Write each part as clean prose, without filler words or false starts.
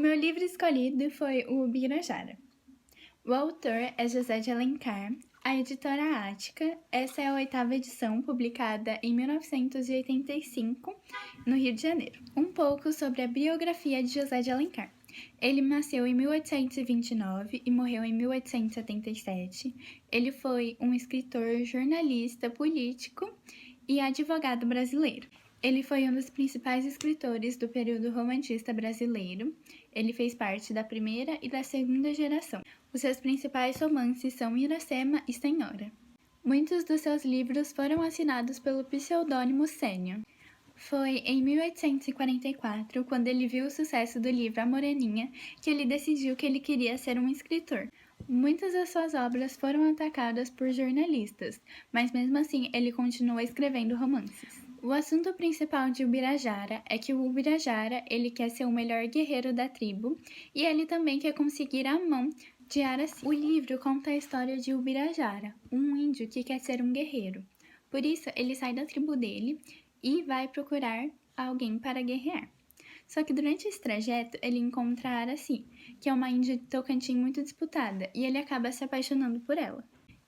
meu livro escolhido foi o Birajara. O autor é José de Alencar, a editora Ática. Essa é a 8ª edição, publicada em 1985, no Rio de Janeiro. Um pouco sobre a biografia de José de Alencar. Ele nasceu em 1829 e morreu em 1877. Ele foi um escritor, jornalista, político e advogado brasileiro. Ele foi um dos principais escritores do período romantista brasileiro. Ele fez parte da primeira e da segunda geração. Os seus principais romances são Iracema e Senhora. Muitos dos seus livros foram assinados pelo pseudônimo Sênio. Foi em 1844, quando ele viu o sucesso do livro A Moreninha, que ele decidiu que ele queria ser um escritor. Muitas das suas obras foram atacadas por jornalistas, mas mesmo assim ele continuou escrevendo romances. O assunto principal de Ubirajara é que o Ubirajara ele quer ser o melhor guerreiro da tribo e ele também quer conseguir a mão de Araci. O livro conta a história de Ubirajara, um índio que quer ser um guerreiro. Por isso, ele sai da tribo dele e vai procurar alguém para guerrear. Só que durante esse trajeto, ele encontra a Araci, que é uma índia de Tocantins muito disputada, e ele acaba se apaixonando por ela.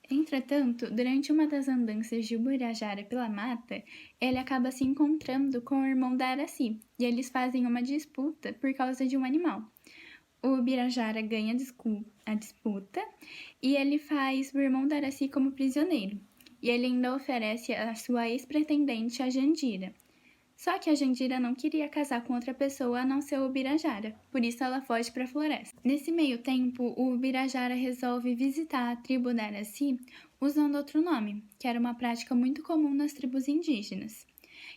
Entretanto, durante uma das andanças de Ubirajara pela mata, ele acaba se encontrando com o irmão da Araci, e eles fazem uma disputa por causa de um animal. O Ubirajara ganha a disputa e ele faz o irmão da Araci como prisioneiro, e ele ainda oferece a sua ex-pretendente, a Jandira. Só que a Jandira não queria casar com outra pessoa a não ser o Ubirajara, por isso ela foge para a floresta. Nesse meio tempo, o Ubirajara resolve visitar a tribo da Araci usando outro nome, que era uma prática muito comum nas tribos indígenas.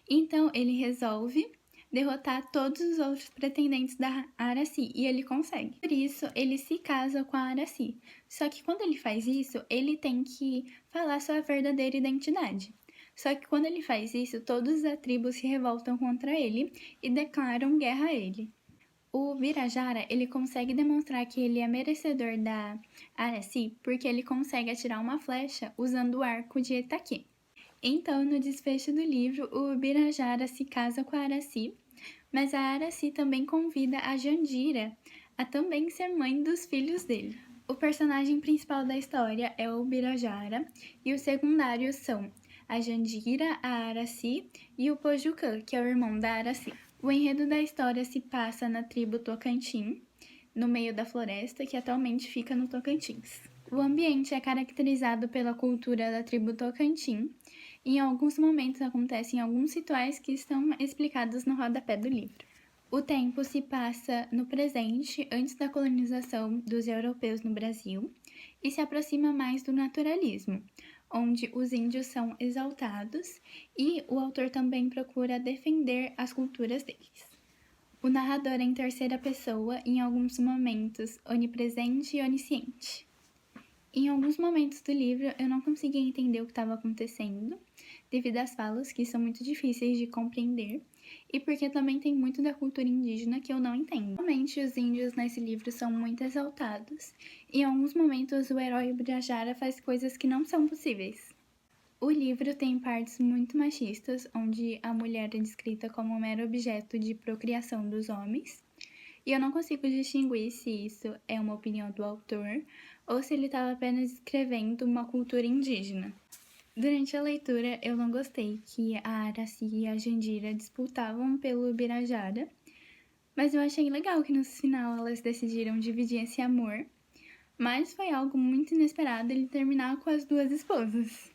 Então, ele resolve derrotar todos os outros pretendentes da Araci, e ele consegue. Por isso, ele se casa com a Araci. Só que quando ele faz isso, ele tem que falar sua verdadeira identidade. Só que quando ele faz isso, todos da tribo se revoltam contra ele e declaram guerra a ele. O Birajara, ele consegue demonstrar que ele é merecedor da Araci porque ele consegue atirar uma flecha usando o arco de Itaquê. Então, no desfecho do livro, o Birajara se casa com a Araci, mas a Araci também convida a Jandira a também ser mãe dos filhos dele. O personagem principal da história é o Birajara e os secundários são a Jandira, a Araci e o Pojucã, que é o irmão da Araci. O enredo da história se passa na tribo Tocantins, no meio da floresta, que atualmente fica no Tocantins. O ambiente é caracterizado pela cultura da tribo Tocantins. Em alguns momentos acontecem alguns rituais que estão explicados no rodapé do livro. O tempo se passa no presente, antes da colonização dos europeus no Brasil, e se aproxima mais do naturalismo, onde os índios são exaltados e o autor também procura defender as culturas deles. O narrador é em terceira pessoa, em alguns momentos onipresente e onisciente. Em alguns momentos do livro, eu não conseguia entender o que estava acontecendo, devido às falas que são muito difíceis de compreender, e porque também tem muito da cultura indígena que eu não entendo. Realmente, os índios nesse livro são muito exaltados, e em alguns momentos o herói Ubirajara faz coisas que não são possíveis. O livro tem partes muito machistas, onde a mulher é descrita como um mero objeto de procriação dos homens, e eu não consigo distinguir se isso é uma opinião do autor ou se ele estava apenas escrevendo uma cultura indígena. Durante a leitura, eu não gostei que a Araci e a Jandira disputavam pelo Ubirajara, mas eu achei legal que no final elas decidiram dividir esse amor, mas foi algo muito inesperado ele terminar com as duas esposas.